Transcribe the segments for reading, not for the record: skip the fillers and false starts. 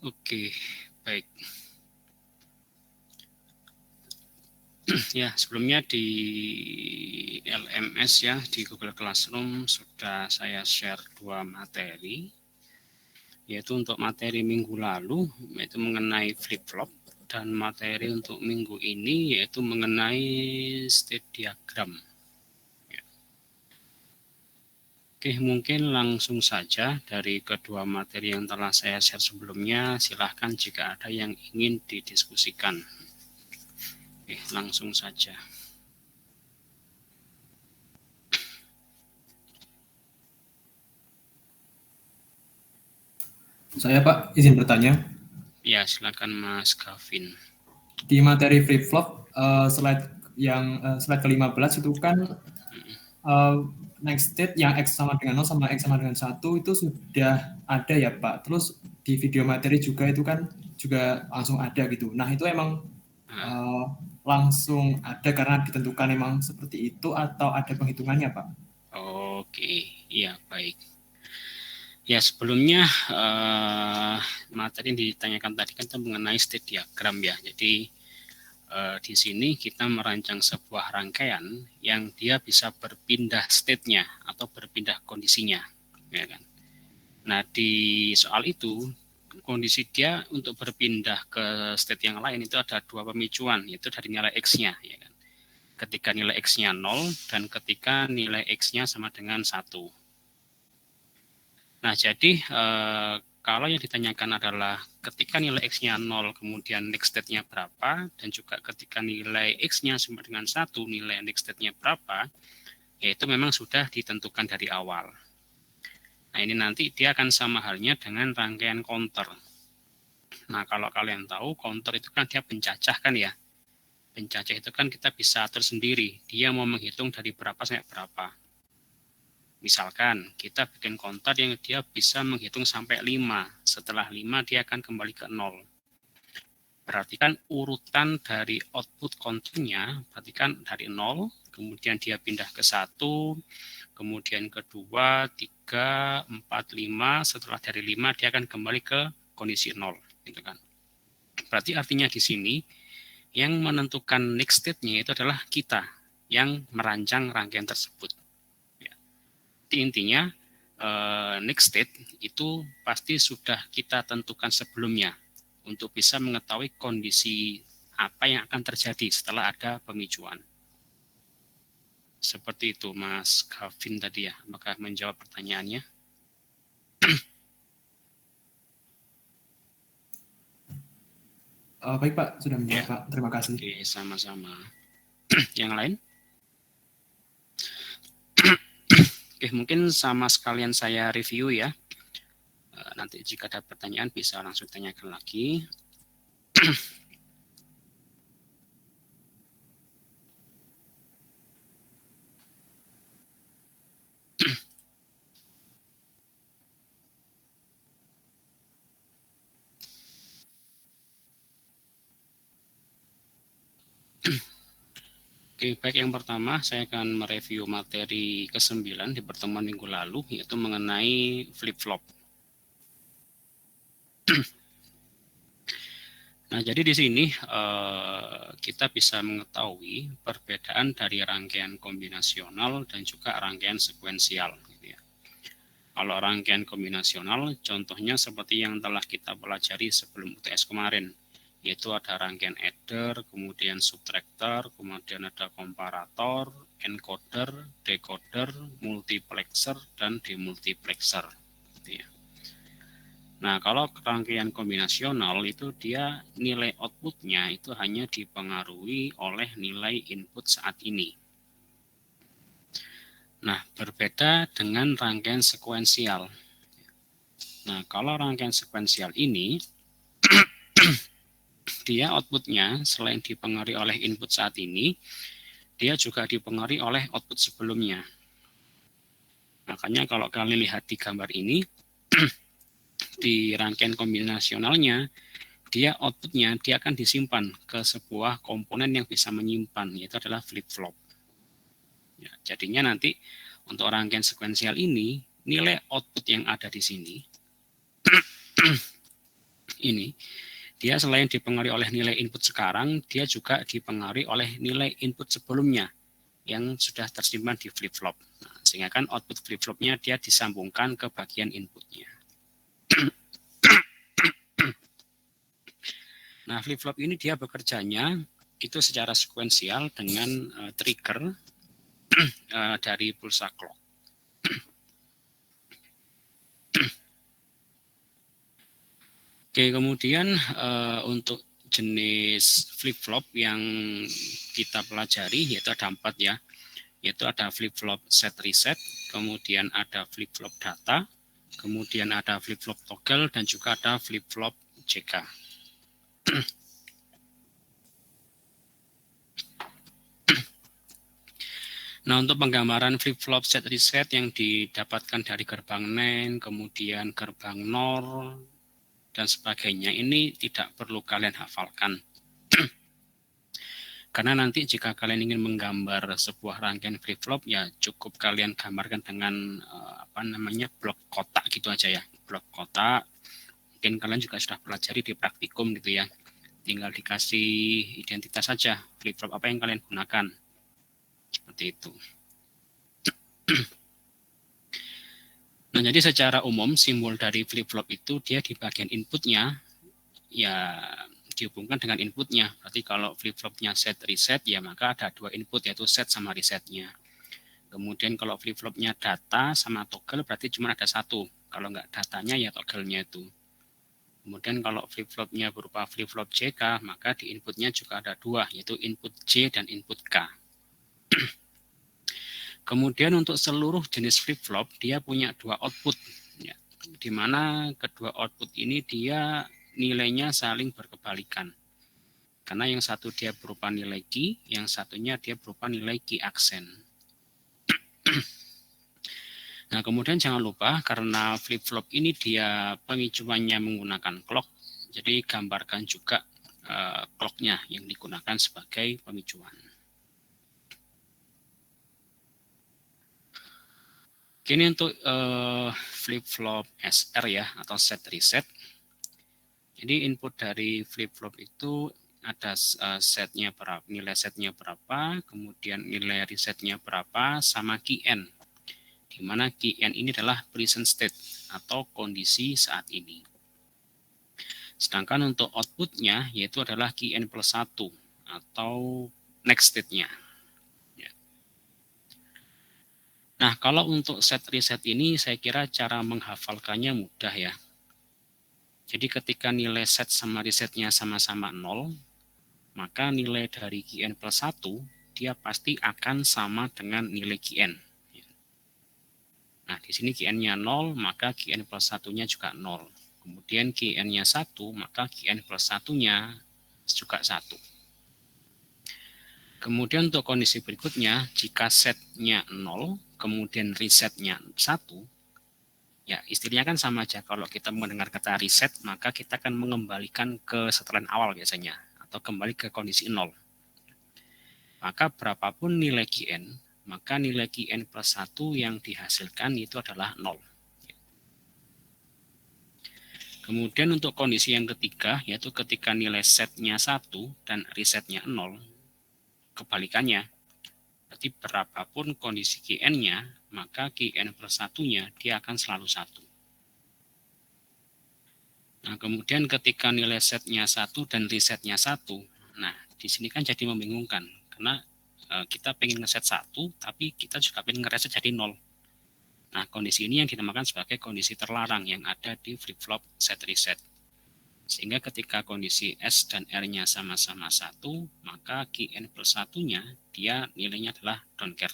Oke, baik. Ya, sebelumnya di LMS ya, di Google Classroom sudah saya share 2 materi, yaitu untuk materi minggu lalu, yaitu mengenai flip-flop, dan materi untuk minggu ini, yaitu mengenai state diagram. Ya. Oke, mungkin langsung saja dari kedua materi yang telah saya share sebelumnya, silahkan jika ada yang ingin didiskusikan. Oke, langsung saja. Saya Pak, izin bertanya. Ya, silakan Mas Gavin. Di materi flip-flop, slide ke-15 itu kan next state yang X sama dengan 0 sama X sama dengan 1 itu sudah ada ya Pak. Terus di video materi juga itu kan juga langsung ada gitu. Nah itu emang langsung ada karena ditentukan emang seperti itu atau ada penghitungannya Pak? Oke, iya baik. Ya sebelumnya materi yang ditanyakan tadi kan mengenai state diagram ya. Jadi di sini kita merancang sebuah rangkaian yang dia bisa berpindah state-nya atau berpindah kondisinya, ya kan. Nah di soal itu kondisi dia untuk berpindah ke state yang lain itu ada 2 pemicuan, yaitu dari nilai x-nya, ya kan. Ketika nilai x-nya 0 dan ketika nilai x-nya sama dengan 1. Nah, jadi kalau yang ditanyakan adalah ketika nilai x-nya 0, kemudian next state-nya berapa, dan juga ketika nilai x-nya sama dengan 1, nilai next state-nya berapa, yaitu memang sudah ditentukan dari awal. Nah, ini nanti dia akan sama halnya dengan rangkaian counter. Nah, kalau kalian tahu, counter itu kan dia pencacah kan ya. Pencacah itu kan kita bisa atur sendiri, dia mau menghitung dari berapa sampai berapa. Misalkan kita bikin counter yang dia bisa menghitung sampai 5. Setelah 5 dia akan kembali ke 0. Berarti kan urutan dari output counternya, berarti kan dari 0, kemudian dia pindah ke 1, kemudian ke 2, 3, 4, 5, setelah dari 5 dia akan kembali ke kondisi 0. Gitu kan. Berarti artinya di sini yang menentukan next state-nya itu adalah kita yang merancang rangkaian tersebut. Intinya next state itu pasti sudah kita tentukan sebelumnya untuk bisa mengetahui kondisi apa yang akan terjadi setelah ada pemicuan. Seperti itu Mas Gavin tadi ya, apakah menjawab pertanyaannya? Baik Pak, sudah menjawab Ya, Pak. Terima kasih. oke, sama-sama. Yang lain? Oke, mungkin sama sekalian saya review ya. Nanti jika ada pertanyaan bisa langsung tanyakan lagi. Oke, baik, yang pertama saya akan mereview materi ke-9 di pertemuan minggu lalu, yaitu mengenai flip-flop. Nah, jadi di sini kita bisa mengetahui perbedaan dari rangkaian kombinasional dan juga rangkaian sekuensial. Gitu ya. Kalau rangkaian kombinasional, contohnya seperti yang telah kita pelajari sebelum UTS kemarin, yaitu ada rangkaian adder, kemudian subtractor, kemudian ada komparator, encoder, decoder, multiplexer, dan demultiplexer. Gitu ya. Nah, kalau rangkaian kombinasional itu dia nilai outputnya itu hanya dipengaruhi oleh nilai input saat ini. Nah, berbeda dengan rangkaian sekuensial. Nah, kalau rangkaian sekuensial ini dia outputnya selain dipengaruhi oleh input saat ini, dia juga dipengaruhi oleh output sebelumnya. Makanya kalau kalian lihat di gambar ini, di rangkaian kombinasionalnya, dia outputnya dia akan disimpan ke sebuah komponen yang bisa menyimpan, yaitu adalah flip-flop. Ya, jadinya nanti untuk rangkaian sekuensial ini, nilai output yang ada di sini, ini, dia selain dipengaruhi oleh nilai input sekarang, dia juga dipengaruhi oleh nilai input sebelumnya yang sudah tersimpan di flip-flop. Nah, sehingga kan output flip-flopnya dia disambungkan ke bagian inputnya. Nah, flip-flop ini dia bekerjanya itu secara sekuensial dengan trigger dari pulsa clock. Oke, kemudian untuk jenis flip-flop yang kita pelajari yaitu ada 4 ya, yaitu ada flip-flop set reset, kemudian ada flip-flop data, kemudian ada flip-flop toggle, dan juga ada flip-flop JK. Nah, untuk penggambaran flip-flop set reset yang didapatkan dari gerbang NAND, kemudian gerbang NOR, dan sebagainya, ini tidak perlu kalian hafalkan. Karena nanti jika kalian ingin menggambar sebuah rangkaian flip-flop, ya cukup kalian gambarkan dengan blok kotak gitu aja ya. Blok kotak, mungkin kalian juga sudah pelajari di praktikum gitu ya. Tinggal dikasih identitas saja, flip-flop apa yang kalian gunakan. Seperti itu. Nah, jadi secara umum simbol dari flip-flop itu dia di bagian inputnya ya dihubungkan dengan inputnya. Berarti kalau flip-flopnya set reset ya maka ada 2 input yaitu set sama resetnya. Kemudian kalau flip-flopnya data sama toggle berarti cuma ada 1. Kalau nggak datanya ya toggle-nya itu. Kemudian kalau flip-flopnya berupa flip-flop JK maka di inputnya juga ada 2 yaitu input J dan input K. Kemudian untuk seluruh jenis flip-flop dia punya 2 output, ya, di mana kedua output ini dia nilainya saling berkebalikan. Karena yang satu dia berupa nilai key, yang satunya dia berupa nilai key aksen. Nah, kemudian jangan lupa karena flip-flop ini dia pemicuannya menggunakan clock, jadi gambarkan juga clock-nya yang digunakan sebagai pemicuan. Ini untuk flip-flop SR ya, atau set reset. Jadi input dari flip-flop itu ada setnya berapa, nilai setnya berapa, kemudian nilai resetnya berapa, sama key N. Di mana key N ini adalah present state atau kondisi saat ini. Sedangkan untuk outputnya yaitu adalah key N plus 1 atau next state-nya. Nah, kalau untuk set reset ini saya kira cara menghafalkannya mudah ya. Jadi ketika nilai set sama resetnya sama-sama 0, maka nilai dari Qn plus 1 dia pasti akan sama dengan nilai Qn. Nah, di sini Qn-nya 0, maka Qn plus 1-nya juga 0. Kemudian Qn-nya 1, maka Qn plus 1-nya juga 1. Kemudian untuk kondisi berikutnya, jika setnya 0, kemudian resetnya 1, ya istilahnya kan sama aja. Kalau kita mendengar kata reset, maka kita akan mengembalikan ke setelan awal biasanya, atau kembali ke kondisi 0. Maka berapapun nilai Qn, maka nilai Qn plus 1 yang dihasilkan itu adalah 0. Kemudian untuk kondisi yang ketiga, yaitu ketika nilai setnya 1 dan resetnya 0, kebalikannya. Berarti berapapun kondisi Qn-nya, maka Qn plus 1-nya dia akan selalu 1. Nah, kemudian ketika nilai setnya 1 dan resetnya 1, nah di sini kan jadi membingungkan. Karena kita pengen ngeset 1, tapi kita juga pengen ngereset jadi 0. Nah, kondisi ini yang dinamakan sebagai kondisi terlarang yang ada di flip-flop set reset. Sehingga ketika kondisi S dan R-nya sama-sama 1, maka Qn plus 1-nya dia nilainya adalah don't care.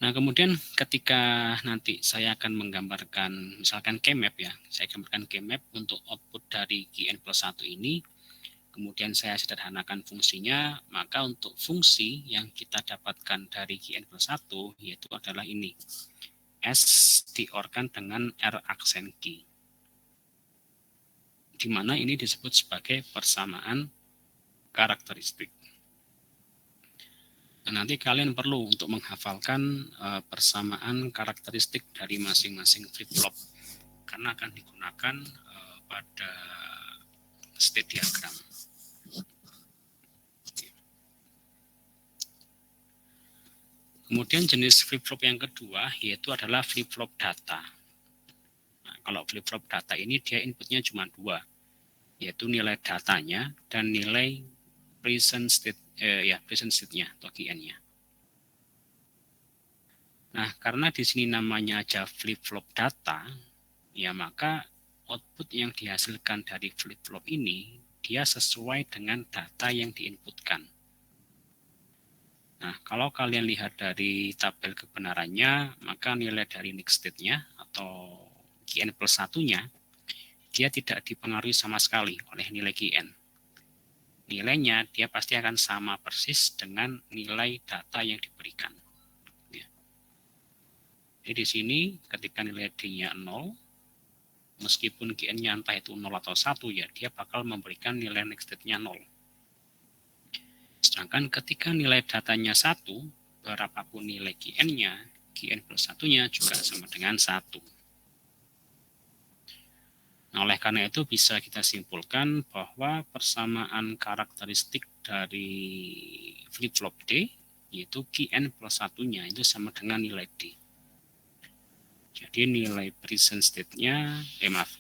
Nah, kemudian ketika nanti saya akan menggambarkan misalkan keymap ya, saya gambarkan keymap untuk output dari Qn plus 1 ini, kemudian saya sederhanakan fungsinya, maka untuk fungsi yang kita dapatkan dari Qn plus 1 yaitu adalah ini. S diorkan dengan R aksen key. Di mana ini disebut sebagai persamaan karakteristik. Nah, nanti kalian perlu untuk menghafalkan persamaan karakteristik dari masing-masing flip-flop. karena akan digunakan pada state diagram. Kemudian jenis flip-flop yang kedua yaitu adalah flip-flop data. Nah, kalau flip-flop data ini dia inputnya cuma dua, yaitu nilai datanya dan nilai present state-nya atau QN-nya. Nah, karena di sini namanya aja flip-flop data, ya maka output yang dihasilkan dari flip-flop ini dia sesuai dengan data yang diinputkan. Nah, kalau kalian lihat dari tabel kebenarannya, maka nilai dari next state-nya atau QN plus 1-nya, dia tidak dipengaruhi sama sekali oleh nilai QN. Nilainya dia pasti akan sama persis dengan nilai data yang diberikan. Ya. Jadi di sini ketika nilai D-nya 0, meskipun QN-nya entah itu 0 atau 1, ya dia bakal memberikan nilai next state-nya 0. Sedangkan ketika nilai datanya 1, berapapun nilai QN-nya, QN plus 1-nya juga sama dengan 1. Nah, oleh karena itu bisa kita simpulkan bahwa persamaan karakteristik dari flip-flop D, yaitu QN plus 1-nya itu sama dengan nilai D. Jadi nilai present state-nya,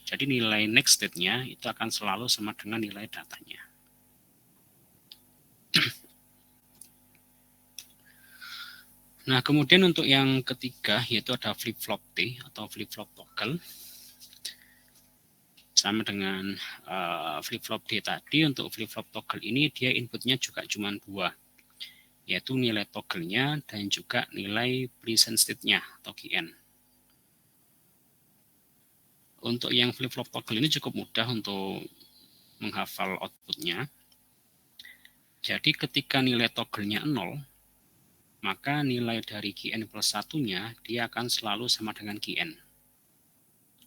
jadi nilai next state-nya itu akan selalu sama dengan nilai datanya. Nah, kemudian untuk yang ketiga yaitu ada flip-flop T atau flip-flop toggle. Sama dengan flip-flop D tadi, untuk flip-flop toggle ini dia inputnya juga cuma dua, yaitu nilai toggle-nya dan juga nilai present state-nya atau QN. Untuk yang flip-flop toggle ini cukup mudah untuk menghafal outputnya. Jadi ketika nilai toggle-nya 0, maka nilai dari QN plus 1-nya dia akan selalu sama dengan QN.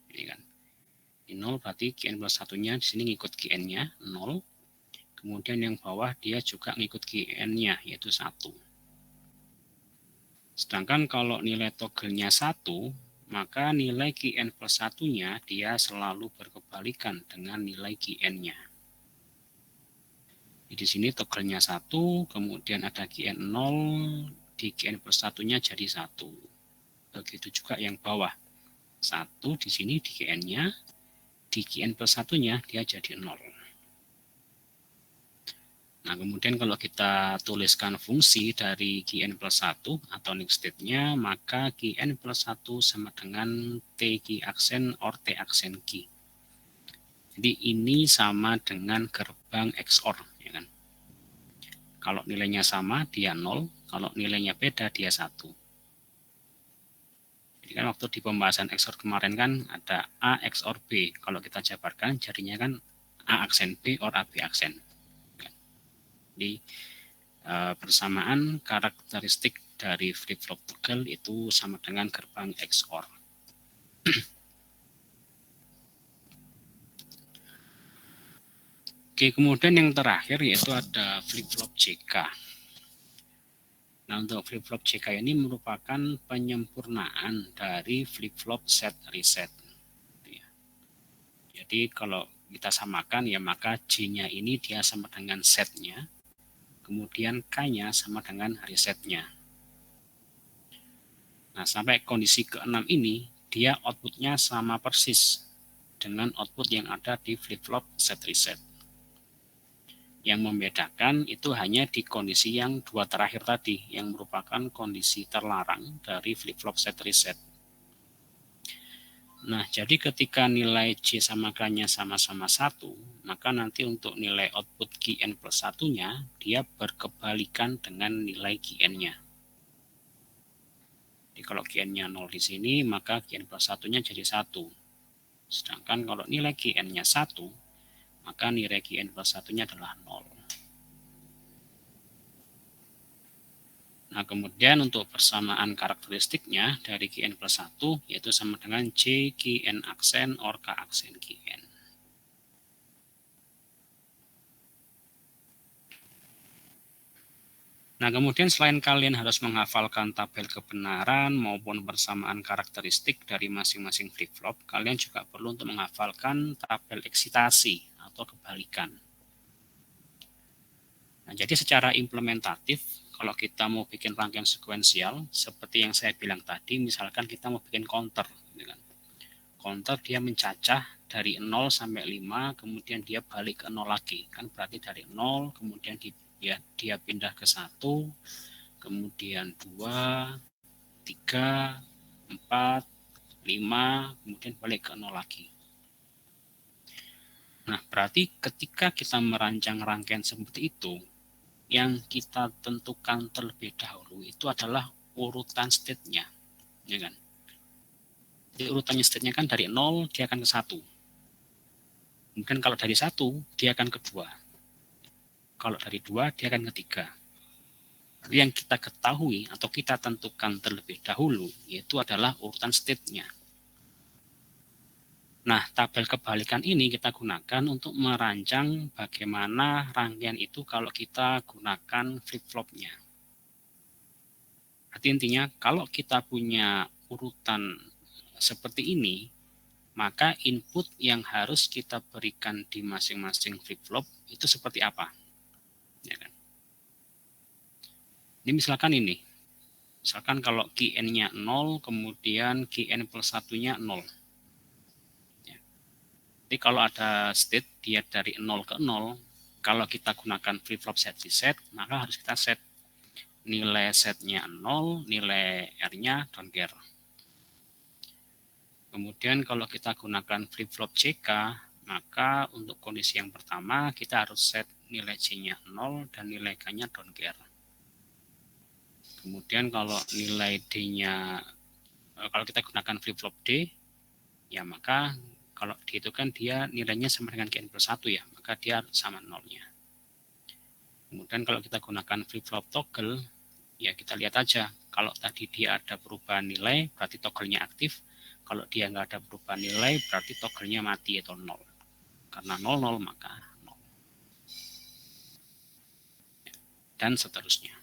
Ini kan. Di 0 berarti QN plus 1-nya di sini ngikut QN-nya 0. Kemudian yang bawah dia juga ngikut QN-nya yaitu 1. Sedangkan kalau nilai toggle-nya 1, maka nilai QN plus 1-nya dia selalu berkebalikan dengan nilai QN-nya. Di sini toggle-nya 1, kemudian ada QN 0, di QN plus 1-nya jadi 1. Begitu juga yang bawah. 1 di sini di QN-nya, di QN plus 1-nya dia jadi 0. Nah, kemudian kalau kita tuliskan fungsi dari QN plus 1 atau next state-nya, maka QN plus 1 sama dengan T Q aksen or T aksen Q. Jadi ini sama dengan gerbang XOR. Ya kan? Kalau nilainya sama, dia 0. Kalau nilainya beda, dia 1. Jadi kan waktu di pembahasan XOR kemarin kan ada A XOR B. Kalau kita jabarkan, jadinya kan A aksen B or AB aksen. Jadi persamaan karakteristik dari flip-flop toggle itu sama dengan gerbang XOR. Oke, kemudian yang terakhir yaitu ada flip-flop JK. Nah, untuk flip-flop JK ini merupakan penyempurnaan dari flip-flop set reset. Jadi kalau kita samakan ya maka J-nya ini dia sama dengan setnya, kemudian K-nya sama dengan resetnya. Nah, sampai kondisi ke-6 ini dia outputnya sama persis dengan output yang ada di flip-flop set reset. Yang membedakan itu hanya di kondisi yang dua terakhir tadi, yang merupakan kondisi terlarang dari flip-flop set reset. Nah, jadi ketika nilai J sama K-nya sama-sama 1, maka nanti untuk nilai output QN plus 1-nya, dia berkebalikan dengan nilai QN-nya. Jadi kalau QN-nya 0 di sini, maka QN plus 1-nya jadi 1. Sedangkan kalau nilai QN-nya 1, maka nilai QN plus 1-nya adalah 0. Nah, kemudian untuk persamaan karakteristiknya dari QN plus 1, yaitu sama dengan J QN aksen or K aksen QN. Nah, kemudian selain kalian harus menghafalkan tabel kebenaran maupun persamaan karakteristik dari masing-masing flip-flop, kalian juga perlu untuk menghafalkan tabel eksitasi atau kebalikan. Nah, jadi secara implementatif, kalau kita mau bikin rangkaian sekuensial, seperti yang saya bilang tadi, misalkan kita mau bikin counter, gitu kan. Counter dia mencacah dari 0 sampai 5, kemudian dia balik ke 0 lagi. Kan berarti dari 0, kemudian dia pindah ke 1, kemudian 2, 3, 4, 5, kemudian balik ke 0 lagi. Nah, berarti ketika kita merancang rangkaian seperti itu, yang kita tentukan terlebih dahulu itu adalah urutan state-nya, ya kan? Jadi urutannya state-nya kan dari 0 dia akan ke 1. Mungkin kalau dari 1 dia akan ke 2. Kalau dari 2 dia akan ke 3. Yang kita ketahui atau kita tentukan terlebih dahulu yaitu adalah urutan state-nya. Nah, tabel kebalikan ini kita gunakan untuk merancang bagaimana rangkaian itu kalau kita gunakan flip-flopnya. Arti intinya, kalau kita punya urutan seperti ini, maka input yang harus kita berikan di masing-masing flip-flop itu seperti apa. Ya kan? Ini misalkan ini. Misalkan kalau key n-nya 0, kemudian key n plus 1-nya 0. Jadi kalau ada state dia dari 0 ke 0, kalau kita gunakan flip-flop set reset, maka harus kita set nilai setnya 0, nilai R-nya don't care. Kemudian kalau kita gunakan flip-flop CK, maka untuk kondisi yang pertama kita harus set nilai C-nya 0 dan nilai K-nya don't care. Kemudian kalau nilai D-nya, kalau kita gunakan flip-flop D, ya maka kalau D itu kan dia nilainya sama dengan Kn plus 1 ya, maka dia sama nolnya. Kemudian kalau kita gunakan flip-flop toggle, ya kita lihat aja. Kalau tadi dia ada perubahan nilai, berarti toggle-nya aktif. Kalau dia nggak ada perubahan nilai, berarti toggle-nya mati atau nol. Karena 00 maka 0. Dan seterusnya.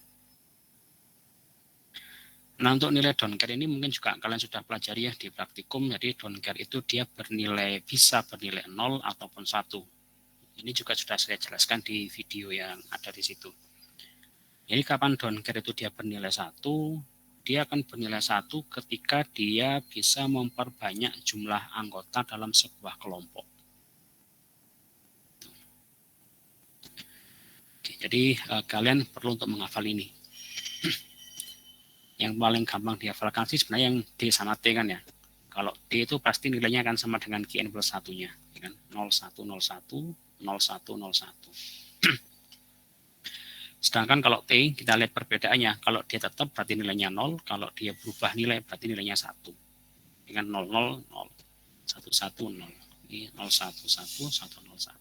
Nah, untuk nilai don't care ini mungkin juga kalian sudah pelajari ya di praktikum. Jadi don't care itu dia bisa bernilai 0 ataupun 1. Ini juga sudah saya jelaskan di video yang ada di situ. Jadi kapan don't care itu dia bernilai 1, dia akan bernilai 1 ketika dia bisa memperbanyak jumlah anggota dalam sebuah kelompok. Oke, jadi kalian perlu untuk menghafal ini. Yang paling gampang dihafalkan sih sebenarnya yang D sama T kan ya. Kalau D itu pasti nilainya akan sama dengan Qn plus 1-nya. Ya kan? 01, 01, 01, 01. Sedangkan kalau T, kita lihat perbedaannya. Kalau dia tetap berarti nilainya 0. Kalau dia berubah nilai berarti nilainya 1. Dengan 00, 0. 11, 0. Ini 011, 101.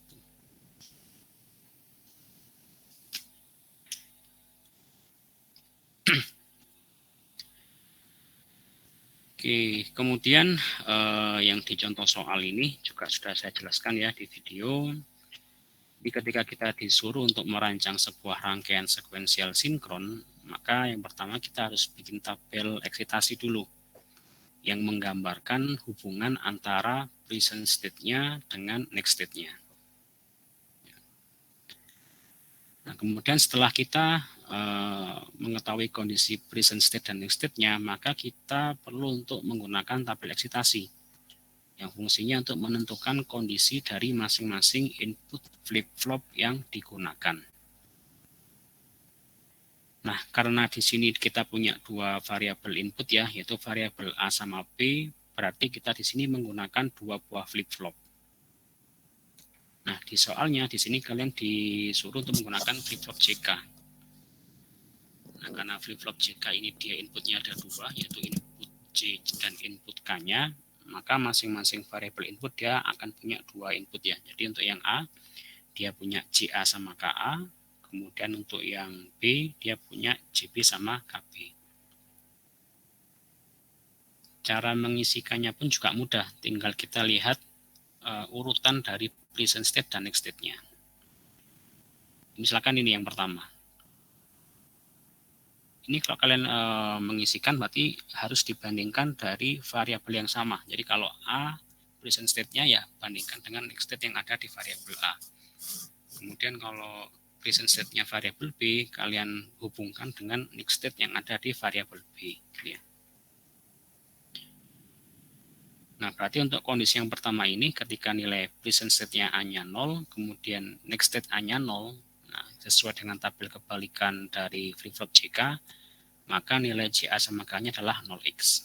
Oke, kemudian yang di contoh soal ini juga sudah saya jelaskan ya di video. Jadi ketika kita disuruh untuk merancang sebuah rangkaian sekuensial sinkron, maka yang pertama kita harus bikin tabel eksitasi dulu yang menggambarkan hubungan antara present state-nya dengan next state-nya. Nah, kemudian setelah kita mengetahui kondisi present state dan next state-nya, maka kita perlu untuk menggunakan tabel eksitasi yang fungsinya untuk menentukan kondisi dari masing-masing input flip-flop yang digunakan. Nah, karena di sini kita punya dua variabel input ya, yaitu variabel A sama B, berarti kita di sini menggunakan dua buah flip-flop. Nah, di soalnya di sini kalian disuruh untuk menggunakan flip-flop JK. Nah, karena flip-flop JK ini dia inputnya ada dua, yaitu input J dan input K-nya, maka masing-masing variabel input dia akan punya dua input ya. Jadi untuk yang A, dia punya JA sama KA, kemudian untuk yang B, dia punya JB sama KB. Cara mengisikannya pun juga mudah, tinggal kita lihat urutan dari present state dan next state-nya. Misalkan ini yang pertama. ini kalau kalian mengisikan berarti harus dibandingkan dari variabel yang sama. Jadi kalau A present state-nya ya bandingkan dengan next state yang ada di variabel A. Kemudian kalau present state-nya variabel B, kalian hubungkan dengan next state yang ada di variabel B. Gitu ya. Nah, berarti untuk kondisi yang pertama ini, ketika nilai present state-nya A-nya 0, kemudian next state A-nya 0, nah, sesuai dengan tabel kebalikan dari free float JK, maka nilai JA sama K-nya adalah 0x.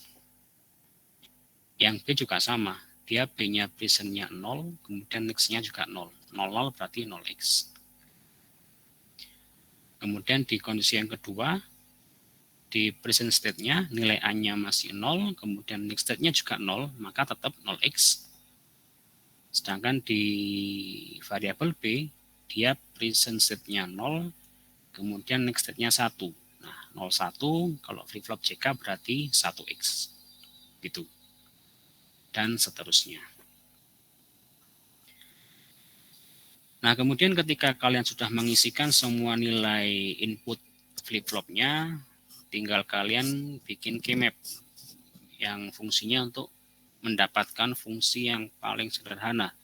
Yang B juga sama, dia B-nya present-nya 0, kemudian next-nya juga 0. 0 berarti 0x. Kemudian di kondisi yang kedua, di present state-nya nilai A-nya masih 0, kemudian next state-nya juga 0, maka tetap 0x. Sedangkan di variabel B, dia present state-nya 0, kemudian next state-nya 1. Nah, 01 kalau flip flop JK berarti 1x. Gitu. Dan seterusnya. Nah, kemudian ketika kalian sudah mengisikan semua nilai input flip-flopnya, tinggal kalian bikin keymap yang fungsinya untuk mendapatkan fungsi yang paling sederhana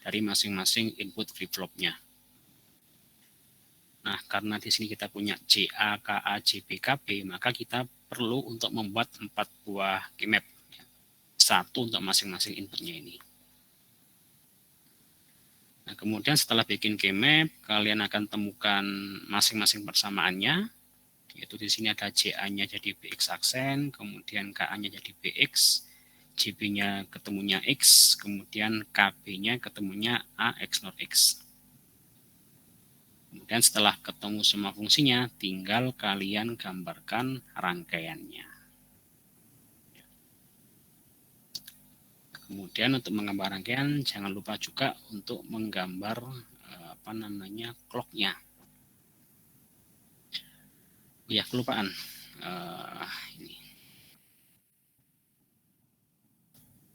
dari masing-masing input flip-flopnya. Nah, karena di sini kita punya JA, KA, JB, KB, maka kita perlu untuk membuat 4 buah keymap. Satu untuk masing-masing inputnya ini. Nah, kemudian setelah bikin keymap, kalian akan temukan masing-masing persamaannya, yaitu di sini ada JA-nya jadi BX aksen, kemudian KA-nya jadi BX, JB-nya ketemunya X, kemudian KB-nya ketemunya AX not X. Kemudian setelah ketemu semua fungsinya, tinggal kalian gambarkan rangkaiannya. Kemudian untuk menggambar rangkaian, jangan lupa juga untuk menggambar clock-nya. Ya, kelupaan. Ini.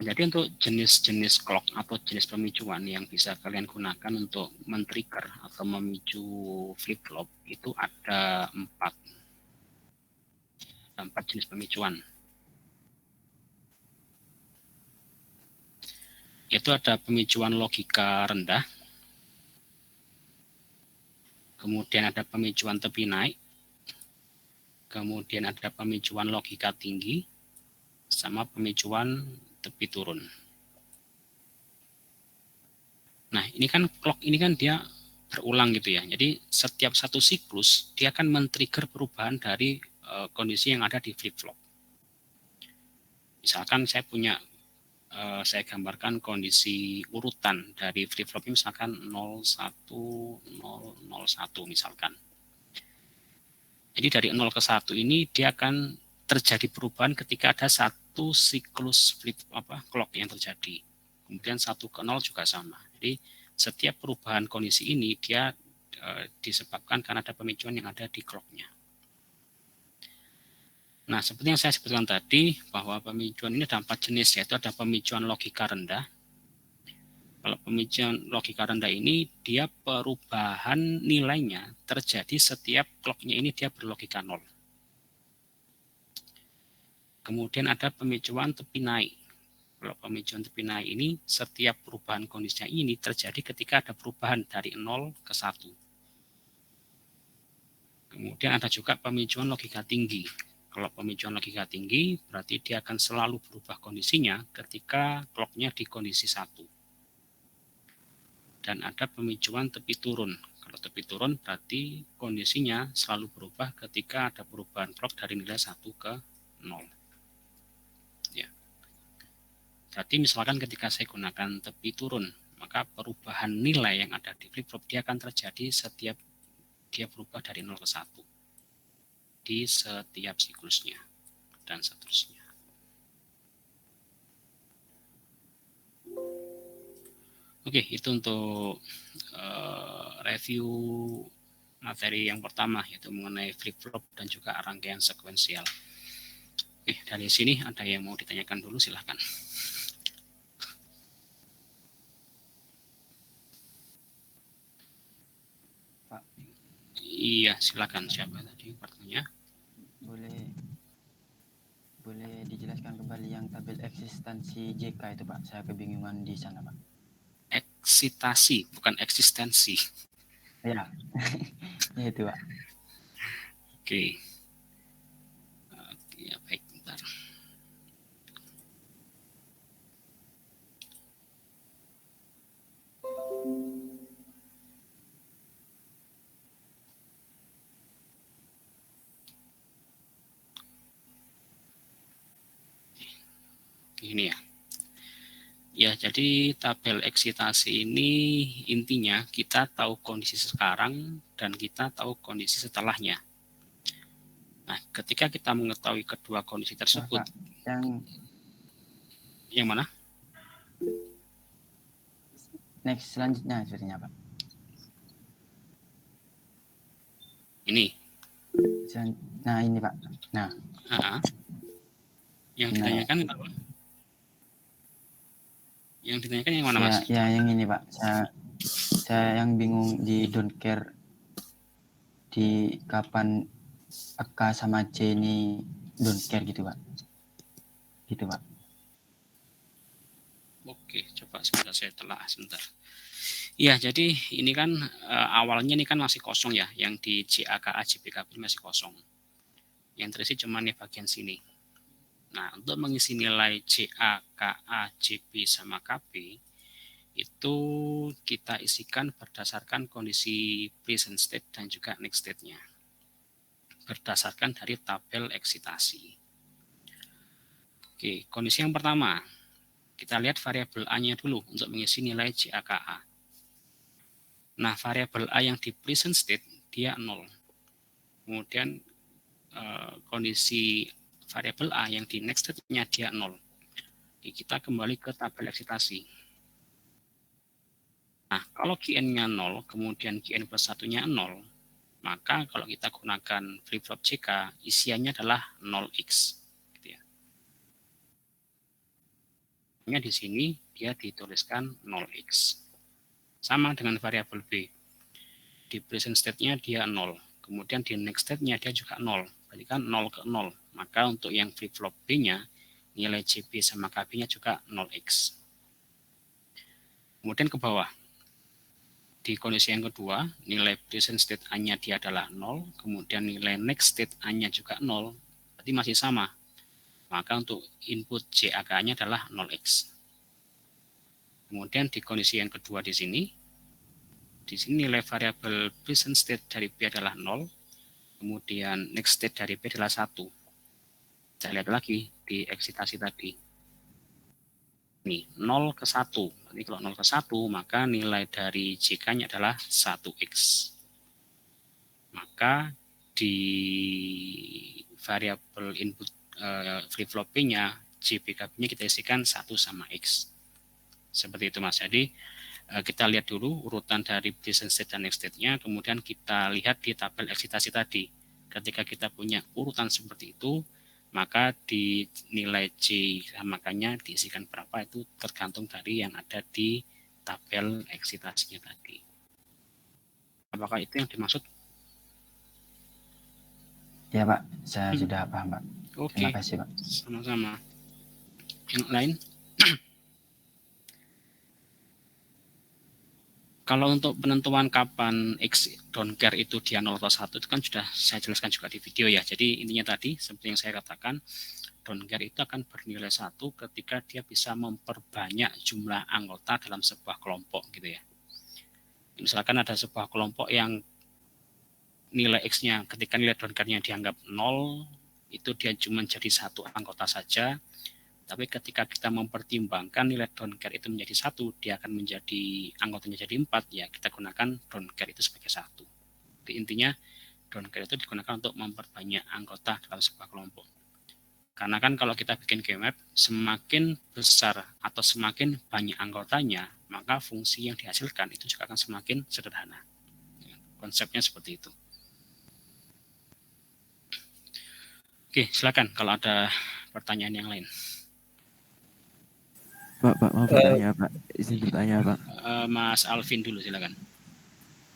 Jadi untuk jenis-jenis clock atau jenis pemicuan yang bisa kalian gunakan untuk men-trigger atau memicu flip-flop itu ada 4 jenis pemicuan. Itu ada pemicuan logika rendah, kemudian ada pemicuan tepi naik, kemudian ada pemicuan logika tinggi, sama pemicuan tepi turun. Nah, ini kan clock ini kan dia berulang gitu ya. Jadi setiap satu siklus dia akan men-trigger perubahan dari kondisi yang ada di flip-flop. Misalkan saya gambarkan kondisi urutan dari flip-flop ini misalkan 01001 misalkan. Jadi dari 0 ke 1 ini dia akan terjadi perubahan ketika ada satu siklus clock yang terjadi. Kemudian 1 ke 0 juga sama. Jadi setiap perubahan kondisi ini dia disebabkan karena ada pemicuan yang ada di clock-nya. Nah, seperti yang saya sebutkan tadi, bahwa pemicuan ini ada 4 jenis, yaitu ada pemicuan logika rendah. Kalau pemicuan logika rendah ini, dia perubahan nilainya terjadi setiap clock-nya ini dia berlogika 0. Kemudian ada pemicuan tepi naik. Kalau pemicuan tepi naik ini, setiap perubahan kondisinya ini terjadi ketika ada perubahan dari 0 ke 1. Kemudian ada juga pemicuan logika tinggi. Kalau pemicuan logika tinggi, berarti dia akan selalu berubah kondisinya ketika clock-nya di kondisi 1. Dan ada pemicuan tepi turun. Kalau tepi turun berarti kondisinya selalu berubah ketika ada perubahan clock dari nilai 1 ke 0. Ya. Jadi misalkan ketika saya gunakan tepi turun, maka perubahan nilai yang ada di flip-flop dia akan terjadi setiap dia berubah dari 0 ke 1. Di setiap siklusnya dan seterusnya. Oke, itu untuk review materi yang pertama, yaitu mengenai flip-flop dan juga rangkaian sekuensial. Oke, dari sini ada yang mau ditanyakan dulu, silahkan. Pak. Iya, silakan. Siapa tadi bertanya? Boleh kembali yang tabel eksistensi JK itu Pak. Saya kebingungan di sana Pak. Eksitasi, bukan eksistensi. Ya, ya itu Pak. Oke. Ya baik, bentar. Ini ya. Ya, jadi tabel eksitasi ini intinya kita tahu kondisi sekarang dan kita tahu kondisi setelahnya. Nah, ketika kita mengetahui kedua kondisi tersebut, yang mana? Next selanjutnya sepertinya Pak. Ini. Nah ini Pak. Nah. Yang ditanyakan apa? Yang ditanyakan yang mana Mas? Ya yang ini Pak. Saya yang bingung di don't care di kapan Eka sama C ini don't care gitu Pak. Gitu Pak. Oke, coba sebentar saya telah sebentar. Ya, jadi ini kan awalnya ini kan masih kosong ya, yang di JAKA JPKB masih kosong. Yang terisi cuma nih bagian sini. Nah, untuk mengisi nilai JAKA, JB sama KB itu kita isikan berdasarkan kondisi present state dan juga next state-nya. Berdasarkan dari tabel eksitasi. Oke, kondisi yang pertama. Kita lihat variabel A-nya dulu untuk mengisi nilai JAKA. Nah, variabel A yang di present state dia 0. Kemudian kondisi variabel A yang di next state-nya dia 0. Jadi kita kembali ke tabel eksitasi. Nah, kalau Qn-nya 0, kemudian Qn plus 1-nya 0, maka kalau kita gunakan flip-flop JK, isiannya adalah 0x. Gitu ya. Di sini dia dituliskan 0x. Sama dengan variabel B. Di present state-nya dia 0. Kemudian di next state-nya dia juga 0. Berarti kan 0 ke 0. Maka untuk yang flip-flop B-nya, nilai JB sama KB-nya juga 0x. Kemudian ke bawah. Di kondisi yang kedua, nilai present state A-nya dia adalah 0. Kemudian nilai next state A-nya juga 0. Berarti masih sama. Maka untuk input JAK-nya adalah 0x. Kemudian di kondisi yang kedua di sini nilai variabel present state dari B adalah 0, kemudian next state dari B adalah 1. Kita lihat lagi di eksitasi tadi. Ini 0 ke 1. Jadi kalau 0 ke 1, maka nilai dari JK-nya adalah 1x. Maka di variabel input flip-flop B-nya, JBKB-nya kita isikan 1 sama x. Seperti itu Mas. Jadi kita lihat dulu urutan dari present state dan next state-nya, kemudian kita lihat di tabel eksitasi tadi. Ketika kita punya urutan seperti itu, maka di nilai J makanya diisikan berapa itu tergantung dari yang ada di tabel eksitasinya tadi. Apakah itu yang dimaksud? Ya Pak, saya sudah paham Pak. Oke. Terima kasih Pak. Sama-sama. Yang lain? Kalau untuk penentuan kapan X don't care itu dia 0 atau 1 itu kan sudah saya jelaskan juga di video ya. Jadi intinya tadi seperti yang saya katakan, don't care itu akan bernilai 1 ketika dia bisa memperbanyak jumlah anggota dalam sebuah kelompok gitu ya. Misalkan ada sebuah kelompok yang nilai X-nya ketika nilai don't care-nya dianggap 0, itu dia cuma jadi 1 anggota saja. Tapi ketika kita mempertimbangkan nilai don't care itu menjadi 1, dia akan menjadi anggotanya jadi 4, ya kita gunakan don't care itu sebagai 1. Jadi intinya don't care itu digunakan untuk memperbanyak anggota dalam sebuah kelompok. Karena kan kalau kita bikin game map, semakin besar atau semakin banyak anggotanya, maka fungsi yang dihasilkan itu juga akan semakin sederhana. Konsepnya seperti itu. Oke, silakan kalau ada pertanyaan yang lain. Pak, mau bertanya Pak, izin bertanya Pak. Mas Alvin dulu silakan.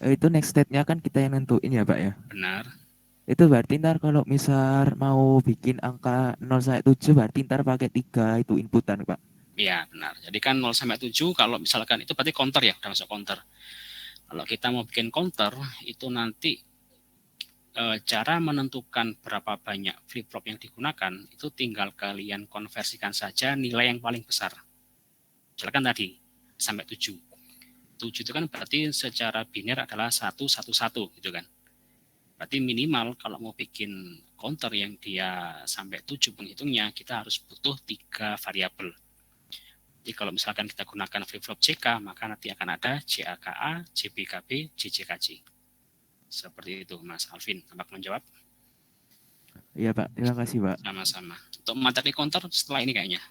Itu next state-nya kan kita yang nentuin ya Pak ya? Benar. Itu berarti ntar kalau misal mau bikin angka 0 sampai 7 berarti ntar pakai 3 itu inputan, Pak. Ya, benar. Jadi kan 0 sampai 7 kalau misalkan itu berarti counter ya, udah masuk counter. Kalau kita mau bikin counter, itu nanti cara menentukan berapa banyak flip-flop yang digunakan, itu tinggal kalian konversikan saja nilai yang paling besar. Misalkan tadi, sampai 7. 7 itu kan berarti secara biner adalah 111 gitu kan. Berarti minimal kalau mau bikin counter yang dia sampai 7 penghitungnya, kita harus butuh 3 variabel. Jadi kalau misalkan kita gunakan flip-flop CK, maka nanti akan ada JAKA, JBKB, JJKJ. Seperti itu, Mas Alvin. Dapat menjawab? Iya, Pak. Terima kasih, Pak. Sama-sama. Untuk materi counter setelah ini kayaknya.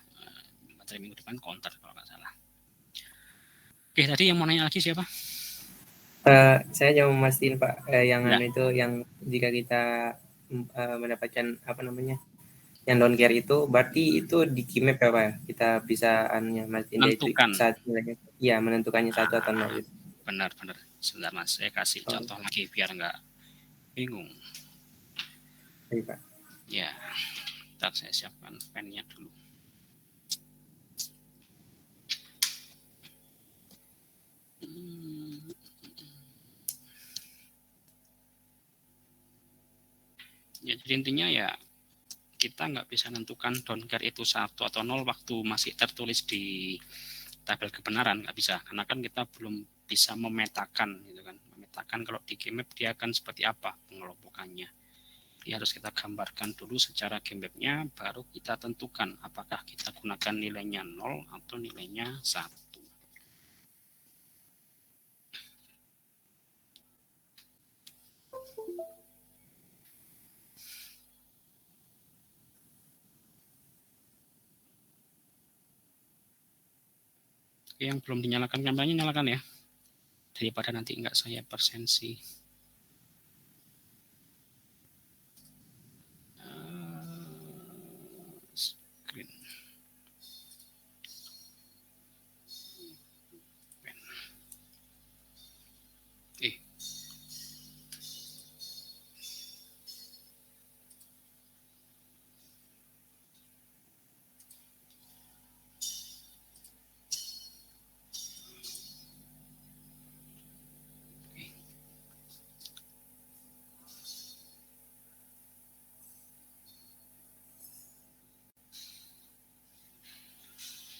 Materi minggu depan counter kalau nggak salah. Oke, tadi yang mau nanya lagi siapa? Saya cuma memastikan Pak, yang Ya. itu yang jika kita mendapatkan apa namanya, yang don't care itu berarti itu di keymap ya Pak ya? Kita bisa Menentukan. saat nilainya, ya menentukannya 1 atau 0 gitu. Benar. Sebentar Mas, saya kasih contoh lagi biar nggak bingung. Baik Pak. Ya, ntar saya siapkan pennya dulu. Ya, jadi intinya ya kita nggak bisa menentukan don't care itu 1 atau 0 waktu masih tertulis di tabel kebenaran, nggak bisa. Karena kan kita belum bisa memetakan, gitu kan. Memetakan kalau di keymap dia akan seperti apa pengelompokannya. Jadi harus kita gambarkan dulu secara keymapnya, baru kita tentukan apakah kita gunakan nilainya 0 atau nilainya 1. Yang belum dinyalakan kameranya, nyalakan ya. Daripada nanti enggak saya persensi. Screen.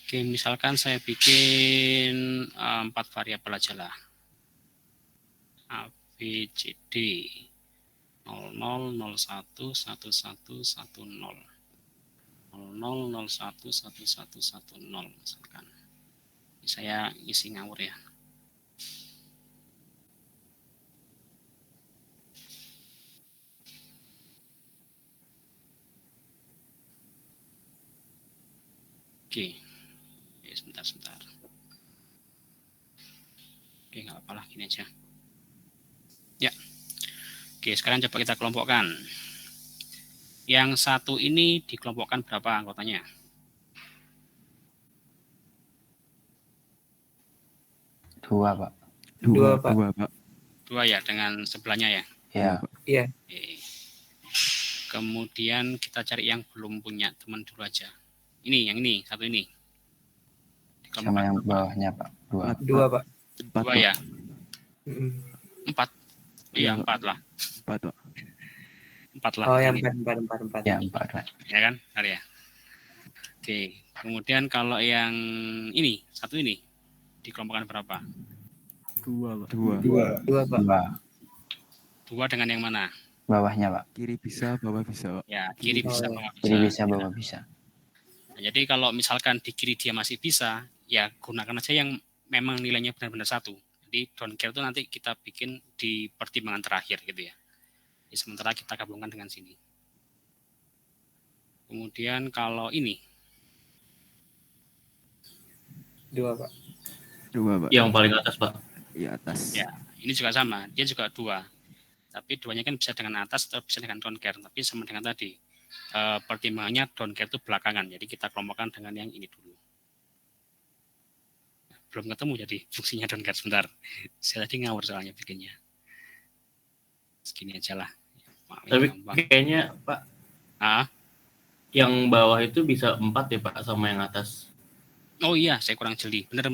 Oke, misalkan saya bikin 4 variabel aja lah. A, B, C, D. 00, 01, 11, 10. 00, 01, 11, 10 misalkan. Ini saya isi ngawur ya. Oke. Sebentar. Oke, nggak apa-apa lah, gini aja. Ya. Oke, sekarang coba kita kelompokkan. Yang satu ini dikelompokkan berapa anggotanya? Dua, Pak. Dua, Pak. Dua, Pak. 2 ya, dengan sebelahnya ya? Ya. Iya. Oke. Kemudian kita cari yang belum punya teman dulu aja. Ini, yang ini, satu ini. Sama yang bawahnya, Pak. Dua, Pak. 2 ya? 4. Iya, Iya, 4 lah. 4, Pak. 4 lah. Oh, yang 4. Ya, 4, Pak. Ya kan? Benar ya? Oke. Kemudian kalau yang ini, satu ini, dikelompokkan berapa? 2, Pak. 2, Pak. 2 dengan yang mana? Bawahnya, Pak. Kiri bisa, bawah bisa, Pak. Ya, kiri bisa, bawah bisa. Kiri bisa, bawah bisa. Nah, jadi kalau misalkan di kiri dia masih bisa, ya gunakan aja yang memang nilainya benar-benar 1. Jadi don't care itu nanti kita bikin di pertimbangan terakhir gitu ya. Jadi sementara kita gabungkan dengan sini. Kemudian kalau ini 2, Pak. 2, Pak. Yang paling atas, Pak. Iya, atas. ya, ini juga sama, dia juga 2. Tapi 2-nya kan bisa dengan atas atau bisa dengan don't care, tapi sama dengan tadi. Pertimbangannya don't care itu belakangan. Jadi kita kelompokkan dengan yang ini dulu. Belum ketemu jadi fungsinya don't care, sebentar. Saya tadi ngawur soalnya bikinnya. Segini aja lah. Paling Tapi gampang. kayaknya Pak, yang bawah itu bisa 4 ya Pak sama yang atas. Oh iya, saya kurang jeli. Benar.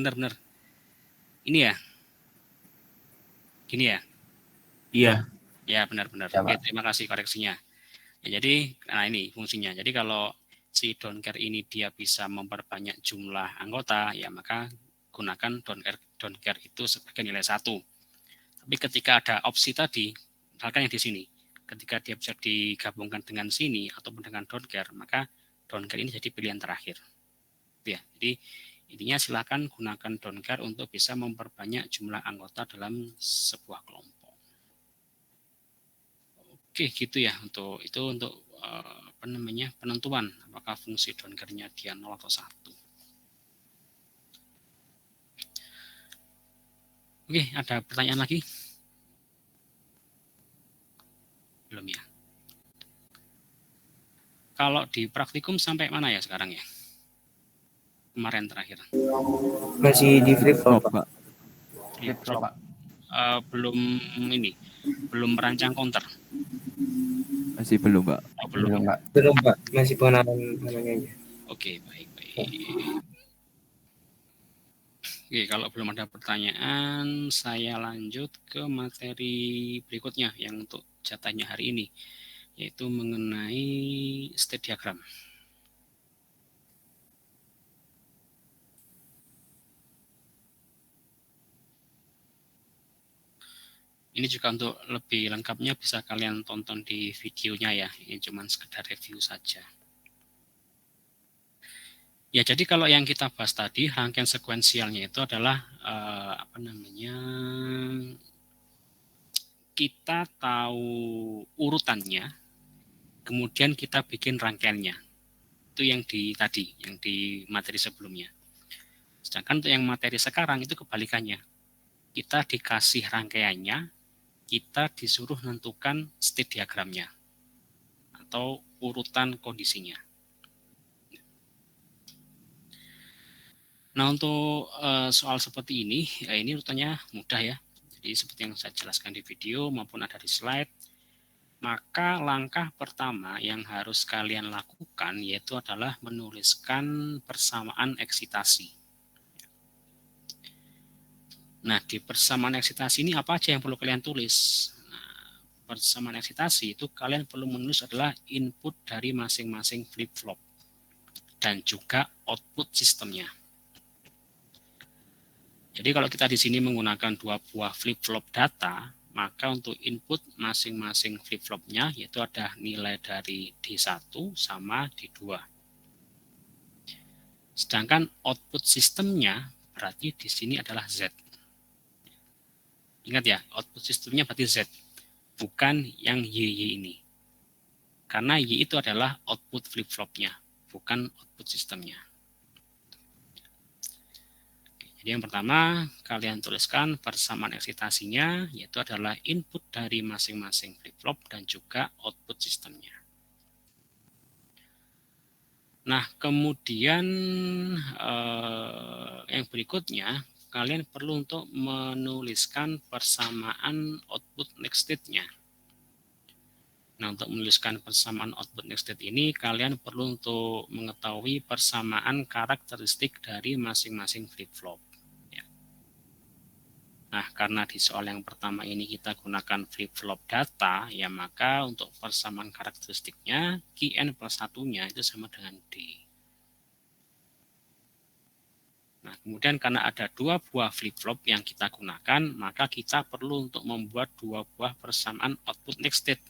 Ini ya? Gini ya? Iya. Ya, benar. Ya, Oke, Pak. terima kasih koreksinya. Ya, jadi, nah ini fungsinya. Jadi kalau si don't care ini dia bisa memperbanyak jumlah anggota, ya maka gunakan don't care itu sebagai nilai 1. Tapi ketika ada opsi tadi, misalkan yang di sini, ketika dia bisa digabungkan dengan sini ataupun dengan don't care, maka don't care ini jadi pilihan terakhir. Ya, jadi intinya silakan gunakan don't care untuk bisa memperbanyak jumlah anggota dalam sebuah kelompok. Oke, gitu ya untuk penentuan apakah fungsi don't care-nya dia 0 atau 1. Oke, ada pertanyaan lagi? Belum ya. Kalau di praktikum sampai mana ya sekarang ya? Kemarin terakhir. Masih di flip flop, Pak. Flip-flop, Pak. Belum merancang counter. Masih belum, Pak. Oh, belum. Pak. Belum, Pak. Masih pengenalan namanya aja. Oke, baik. Oke, kalau belum ada pertanyaan, saya lanjut ke materi berikutnya yang untuk jatahnya hari ini, yaitu mengenai state diagram. Ini juga untuk lebih lengkapnya bisa kalian tonton di videonya ya, ini cuma sekedar review saja. Ya, jadi kalau yang kita bahas tadi, rangkaian sekuensialnya itu adalah kita tahu urutannya, kemudian kita bikin rangkaiannya. Itu yang di materi sebelumnya. Sedangkan untuk yang materi sekarang itu kebalikannya. Kita dikasih rangkaiannya, kita disuruh menentukan state diagramnya atau urutan kondisinya. Nah, untuk soal seperti ini, ya ini urutannya mudah ya. Jadi seperti yang saya jelaskan di video maupun ada di slide, maka langkah pertama yang harus kalian lakukan yaitu adalah menuliskan persamaan eksitasi. Nah, di persamaan eksitasi ini apa aja yang perlu kalian tulis? Nah, persamaan eksitasi itu kalian perlu menulis adalah input dari masing-masing flip-flop dan juga output sistemnya. Jadi kalau kita di sini menggunakan 2 buah flip-flop data, maka untuk input masing-masing flip-flopnya yaitu ada nilai dari D1 sama D2. Sedangkan output sistemnya berarti di sini adalah Z. Ingat ya, output sistemnya berarti Z, bukan yang YY ini. Karena Y itu adalah output flip-flopnya, bukan output sistemnya. Jadi yang pertama, kalian tuliskan persamaan eksitasinya, yaitu adalah input dari masing-masing flip-flop dan juga output sistemnya. Nah, kemudian yang berikutnya, kalian perlu untuk menuliskan persamaan output next state-nya. Nah, untuk menuliskan persamaan output next state ini, kalian perlu untuk mengetahui persamaan karakteristik dari masing-masing flip-flop. Nah, karena di soal yang pertama ini kita gunakan flip-flop data, ya maka untuk persamaan karakteristiknya, Qn plus 1-nya itu sama dengan D. Nah, kemudian karena ada 2 buah flip-flop yang kita gunakan, maka kita perlu untuk membuat 2 buah persamaan output next state.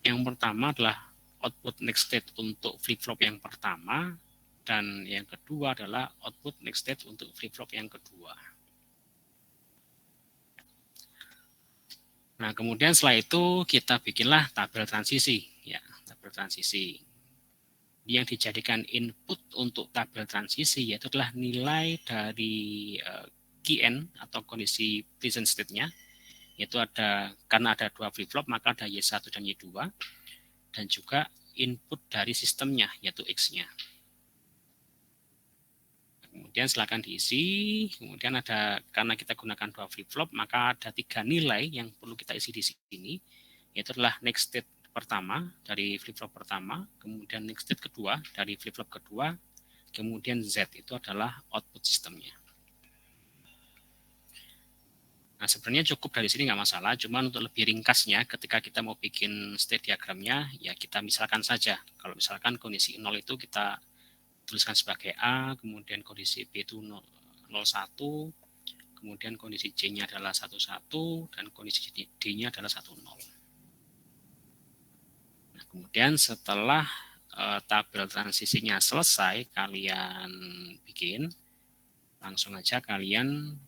Yang pertama adalah output next state untuk flip-flop yang pertama, dan yang kedua adalah output next state untuk flip-flop yang kedua. Nah, kemudian setelah itu kita bikinlah tabel transisi, ya, tabel transisi. Yang dijadikan input untuk tabel transisi yaitu adalah nilai dari Qn atau kondisi present state-nya, yaitu karena ada 2 flip-flop maka ada Y1 dan Y2, dan juga input dari sistemnya yaitu X-nya. Kemudian silakan diisi, kemudian karena kita gunakan 2 flip-flop, maka ada 3 nilai yang perlu kita isi di sini, Itu adalah next state pertama dari flip-flop pertama, kemudian next state kedua dari flip-flop kedua, kemudian Z itu adalah output sistemnya. Nah, sebenarnya cukup dari sini nggak masalah, cuman untuk lebih ringkasnya ketika kita mau bikin state diagramnya, ya kita misalkan saja. Kalau misalkan kondisi 0 itu kita tuliskan sebagai A, kemudian kondisi B itu 01, kemudian kondisi C-nya adalah 11, dan kondisi D-nya adalah 10. Nah, kemudian setelah tabel transisinya selesai, kalian bikin, langsung aja kalian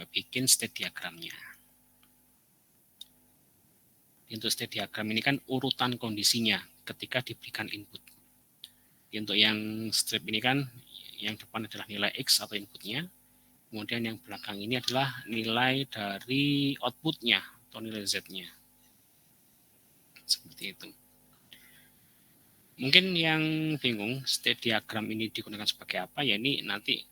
bikin state diagramnya. Untuk state diagram ini kan urutan kondisinya ketika diberikan input. Untuk yang strip ini kan yang depan adalah nilai X atau inputnya, kemudian yang belakang ini adalah nilai dari outputnya atau nilai Z-nya. Seperti itu. Mungkin yang bingung state diagram ini digunakan sebagai apa, ya ini nanti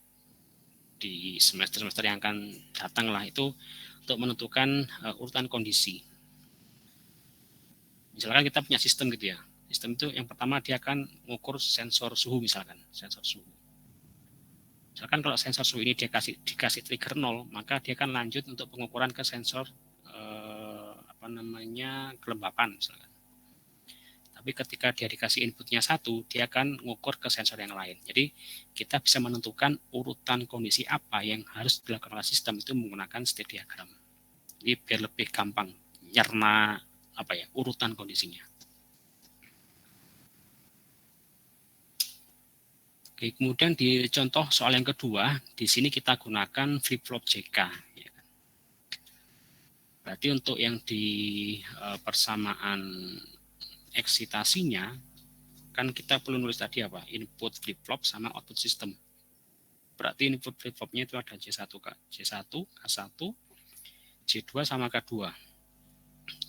di semester-semester yang akan datang lah, itu untuk menentukan urutan kondisi. Misalkan kita punya sistem gitu ya. Sistem itu yang pertama dia akan mengukur sensor suhu misalkan, sensor suhu. Misalkan kalau sensor suhu ini dia dikasih trigger 0, maka dia akan lanjut untuk pengukuran ke sensor kelembapan misalkan. Tapi ketika dia dikasih inputnya 1, dia akan mengukur ke sensor yang lain. Jadi kita bisa menentukan urutan kondisi apa yang harus dilakukan oleh sistem itu menggunakan state diagram. Jadi biar lebih gampang nyerna urutan kondisinya. Oke, kemudian di contoh soal yang kedua, di sini kita gunakan flip-flop JK. Berarti untuk yang di persamaan eksitasinya, kan kita perlu nulis tadi apa? Input flip-flop sama output system. Berarti input flip-flopnya itu ada J1, K1, J2 sama K2.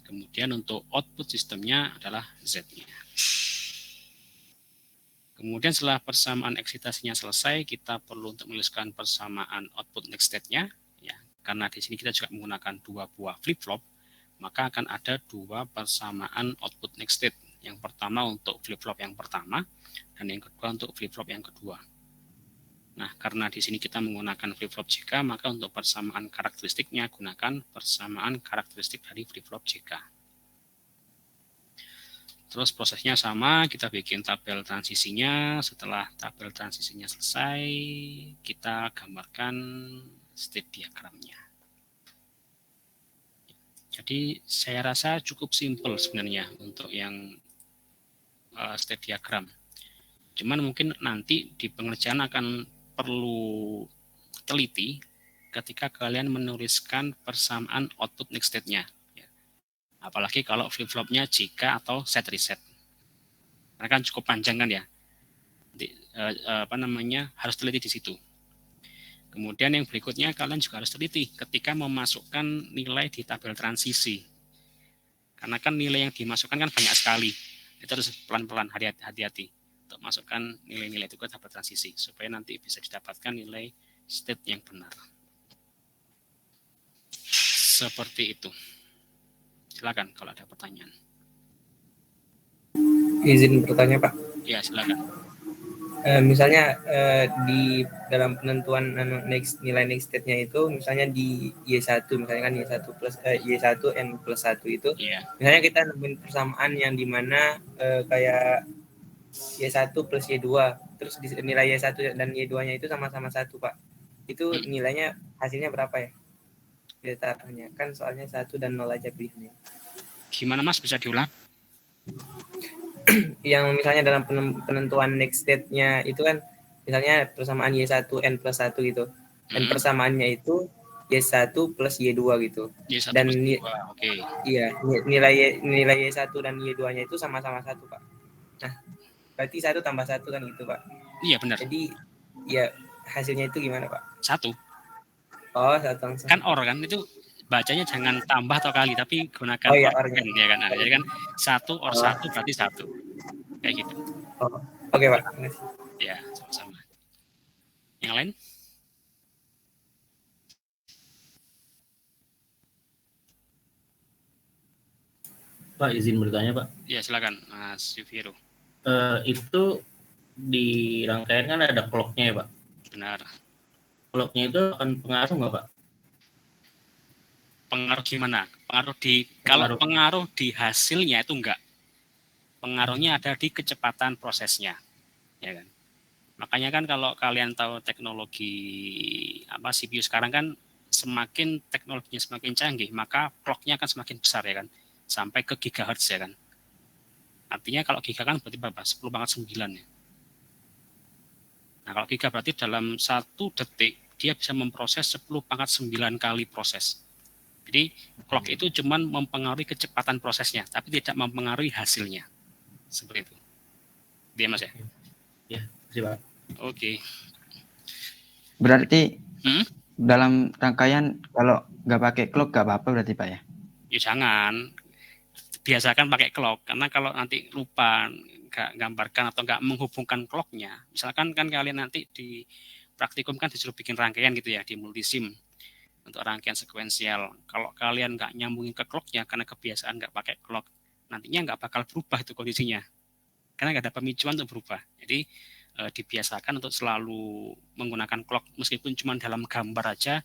Kemudian untuk output sistemnya adalah Z-nya. Kemudian setelah persamaan eksitasinya selesai, kita perlu untuk menuliskan persamaan output next state-nya. Ya, karena di sini kita juga menggunakan 2 buah flip-flop, maka akan ada 2 persamaan output next state. Yang pertama untuk flip-flop yang pertama, dan yang kedua untuk flip-flop yang kedua. Nah, karena di sini kita menggunakan flip-flop JK, maka untuk persamaan karakteristiknya gunakan persamaan karakteristik dari flip-flop JK. Terus prosesnya sama, kita bikin tabel transisinya. Setelah tabel transisinya selesai, kita gambarkan state diagramnya. Jadi saya rasa cukup simpel sebenarnya untuk yang state diagram. Cuman mungkin nanti di pengerjaan akan perlu teliti ketika kalian menuliskan persamaan output next state-nya. Apalagi kalau flip-flopnya jika atau set reset. Karena kan cukup panjang kan ya. Harus teliti di situ. Kemudian yang berikutnya kalian juga harus teliti ketika memasukkan nilai di tabel transisi. Karena kan nilai yang dimasukkan kan banyak sekali. Itu harus pelan-pelan, hati-hati untuk masukkan nilai-nilai itu ke tabel transisi supaya nanti bisa didapatkan nilai state yang benar. Seperti itu. Silakan kalau ada pertanyaan. Izin bertanya, Pak. Ya, silakan. Misalnya di dalam penentuan nilai next state-nya itu, misalnya di Y1, misalnya kan Y1 plus Y1 N plus 1 itu, misalnya kita nemuin persamaan yang dimana kayak Y1 plus Y2, terus nilai Y1 dan Y2-nya itu sama-sama 1, Pak. Itu nilainya hasilnya berapa ya? Detailnya kan soalnya 1 dan 0 aja pilihannya. Gimana Mas, bisa diulang? Yang misalnya dalam penentuan next state-nya itu kan misalnya persamaan Y1 N plus 1 gitu. Dan persamaannya itu Y1 plus Y2 gitu. Y1 dan plus Y2, oke. Iya, nilai Y1 dan Y2-nya itu sama-sama 1, Pak. Nah, berarti 1 tambah 1 kan gitu, Pak. Iya, benar. Jadi ya hasilnya itu gimana, Pak? 1. Oh, 1 langsung. Kan OR kan itu bacanya jangan tambah atau kali, tapi gunakan OR kan, ya kan. Nah, jadi kan 1 OR 1 berarti 1. Kayak gitu. Oh, oke, Pak. Ya, sama-sama. Yang lain? Pak izin bertanya Pak. Ya silakan Mas Yufiro. Itu di rangkaian kan ada clock-nya ya Pak. Benar. Clock-nya itu akan pengaruh nggak Pak? Pengaruh gimana? Kalau pengaruh di hasilnya itu enggak. Pengaruhnya ada di kecepatan prosesnya, ya kan. Makanya kan kalau kalian tahu teknologi CPU sekarang kan semakin teknologinya semakin canggih, maka clock-nya akan semakin besar ya kan, sampai ke gigahertz ya kan. Artinya kalau giga kan berarti berapa? 10⁻9 ya. Nah kalau giga berarti dalam 1 detik dia bisa memproses 10⁻9 kali proses. Jadi clock itu cuma mempengaruhi kecepatan prosesnya, tapi tidak mempengaruhi hasilnya. Seperti itu. Dia Mas ya? Ya, terima kasih Pak. Oke. Berarti dalam rangkaian kalau nggak pakai clock nggak apa-apa berarti Pak ya? Ya jangan. Biasakan pakai clock, karena kalau nanti lupa nggak gambarkan atau nggak menghubungkan clocknya, misalkan kan kalian nanti di praktikum kan disuruh bikin rangkaian gitu ya di multisim untuk rangkaian sekuensial. Kalau kalian nggak nyambungin ke clocknya karena kebiasaan nggak pakai clock, nantinya nggak bakal berubah itu kondisinya, karena nggak ada pemicuan untuk berubah. Jadi dibiasakan untuk selalu menggunakan clock, meskipun cuma dalam gambar aja,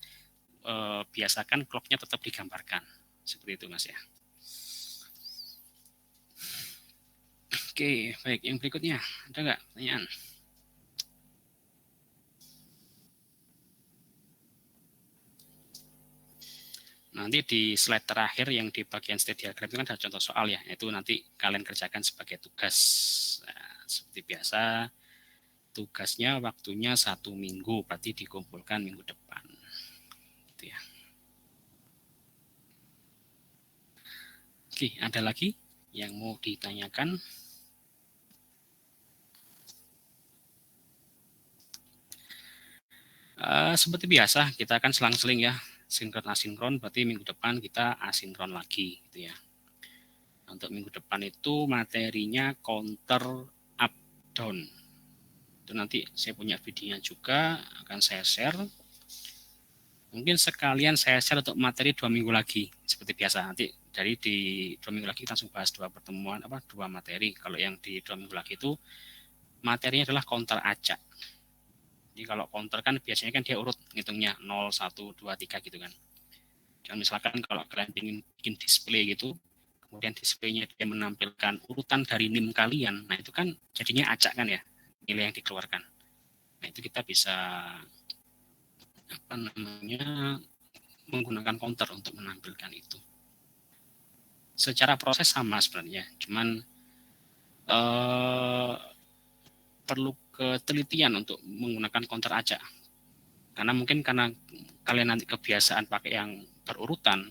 biasakan clocknya tetap digambarkan. Seperti itu Mas ya. Oke, baik. Yang berikutnya, ada nggak pertanyaan? Nanti di slide terakhir yang di bagian state diagram itu kan ada contoh soal ya, itu nanti kalian kerjakan sebagai tugas. Nah, seperti biasa, tugasnya waktunya 1 minggu, berarti dikumpulkan minggu depan. Gitu ya. Oke, ada lagi yang mau ditanyakan? Seperti biasa, kita akan selang-seling ya, sinkron asinkron, berarti minggu depan kita asinkron lagi gitu ya. Untuk minggu depan itu materinya counter up down. Itu nanti saya punya videonya juga, akan saya share. Mungkin sekalian saya share untuk materi 2 minggu lagi, seperti biasa. Nanti dari di 2 minggu lagi kita langsung bahas 2 pertemuan, 2 materi. Kalau yang di 2 minggu lagi itu materinya adalah counter acak. Jadi kalau counter kan biasanya kan dia urut ngitungnya 0, 1, 2, 3 gitu kan. Dan misalkan kalau kalian ingin bikin display gitu, kemudian displaynya dia menampilkan urutan dari NIM kalian, nah itu kan jadinya acak kan ya, nilai yang dikeluarkan. Nah itu kita bisa menggunakan counter untuk menampilkan itu. Secara proses sama sebenarnya, cuman perlu ketelitian untuk menggunakan counter acak. Karena mungkin karena kalian nanti kebiasaan pakai yang berurutan,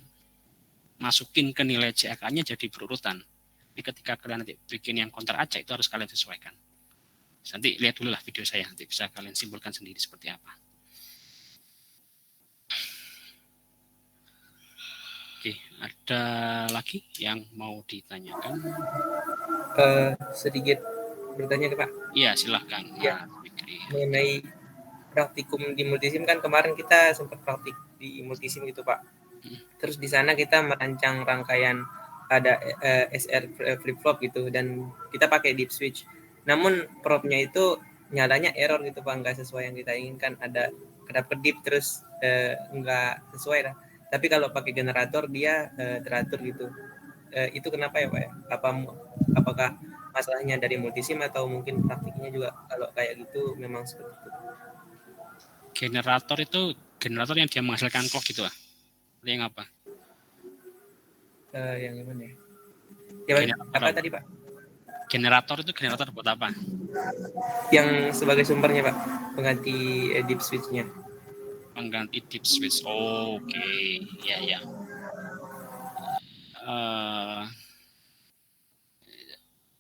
masukin ke nilai CAK-nya jadi berurutan. Jadi ketika kalian nanti bikin yang counter acak itu harus kalian sesuaikan. Nanti lihat dulu lah video saya, nanti bisa kalian simpulkan sendiri seperti apa. Oke, ada lagi yang mau ditanyakan? Sedikit bertanya Pak. Iya, silahkan. Ya, mengenai praktikum di multisim kan kemarin kita sempat praktik di multisim gitu Pak. Terus di sana kita merancang rangkaian ada SR flip flop gitu dan kita pakai deep switch. Namun propnya itu nyalanya error gitu Pak, nggak sesuai yang kita inginkan, ada kedap-kedip terus nggak sesuai lah. Tapi kalau pakai generator dia teratur gitu. Itu kenapa ya Pak ya? Apakah masalahnya dari multisim atau mungkin praktiknya juga kalau kayak gitu memang seperti itu? Generator itu generator yang dia menghasilkan clock gitu lah. Yang apa? Yang gimana ya? Apa tadi Pak? Generator itu generator buat apa? Yang sebagai sumbernya Pak, pengganti deep switch-nya. Pengganti deep switch. Oke. Ya.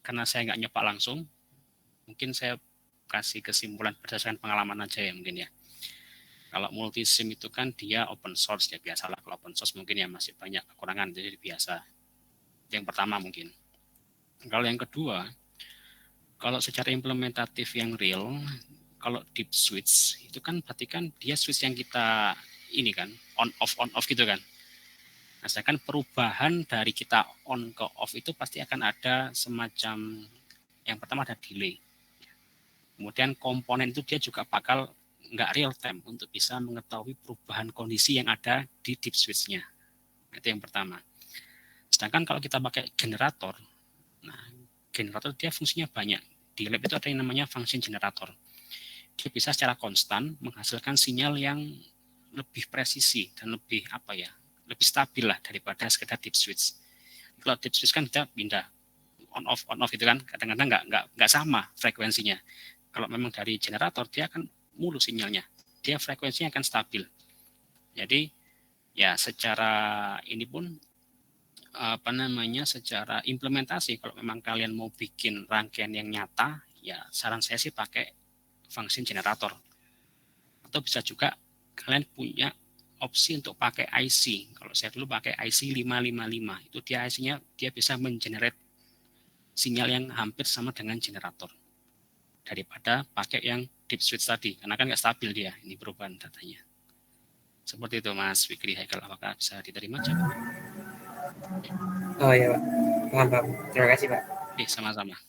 Karena saya nggak nyoba langsung, mungkin saya kasih kesimpulan berdasarkan pengalaman aja ya mungkin ya. Kalau multisim itu kan dia open source ya, biasalah kalau open source mungkin ya masih banyak kekurangan, jadi biasa. Yang pertama mungkin. Kalau yang kedua, kalau secara implementatif yang real, kalau deep switch itu kan berarti kan dia switch yang kita ini kan on off gitu kan. Nah Sedangkan perubahan dari kita on ke off itu pasti akan ada semacam, yang pertama ada delay. Kemudian komponen itu dia juga bakal nggak real time untuk bisa mengetahui perubahan kondisi yang ada di deep switch-nya. Itu yang pertama. Sedangkan kalau kita pakai generator, nah generator dia fungsinya banyak. Di lab itu ada yang namanya function generator. Dia bisa secara konstan menghasilkan sinyal yang lebih presisi dan lebih lebih stabil lah daripada sekedar deep switch. Kalau deep switch kan kita pindah on off itu kan kadang-kadang nggak sama frekuensinya. Kalau memang dari generator dia akan mulu sinyalnya, dia frekuensinya akan stabil. Jadi ya secara ini pun secara implementasi kalau memang kalian mau bikin rangkaian yang nyata, ya saran saya sih pakai function generator. Atau bisa juga kalian punya opsi untuk pakai IC. Kalau saya dulu pakai IC 555, itu dia IC-nya dia bisa mengenerate sinyal yang hampir sama dengan generator daripada pakai yang deep switch tadi, karena kan nggak stabil dia ini perubahan datanya. Seperti itu Mas Fikri Haikal, apakah bisa diterima jawab? Oh iya Pak, mantap. Terima kasih Pak. Sama-sama.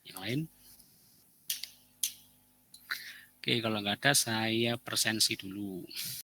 Yang lain? Oke, kalau nggak ada saya presensi dulu.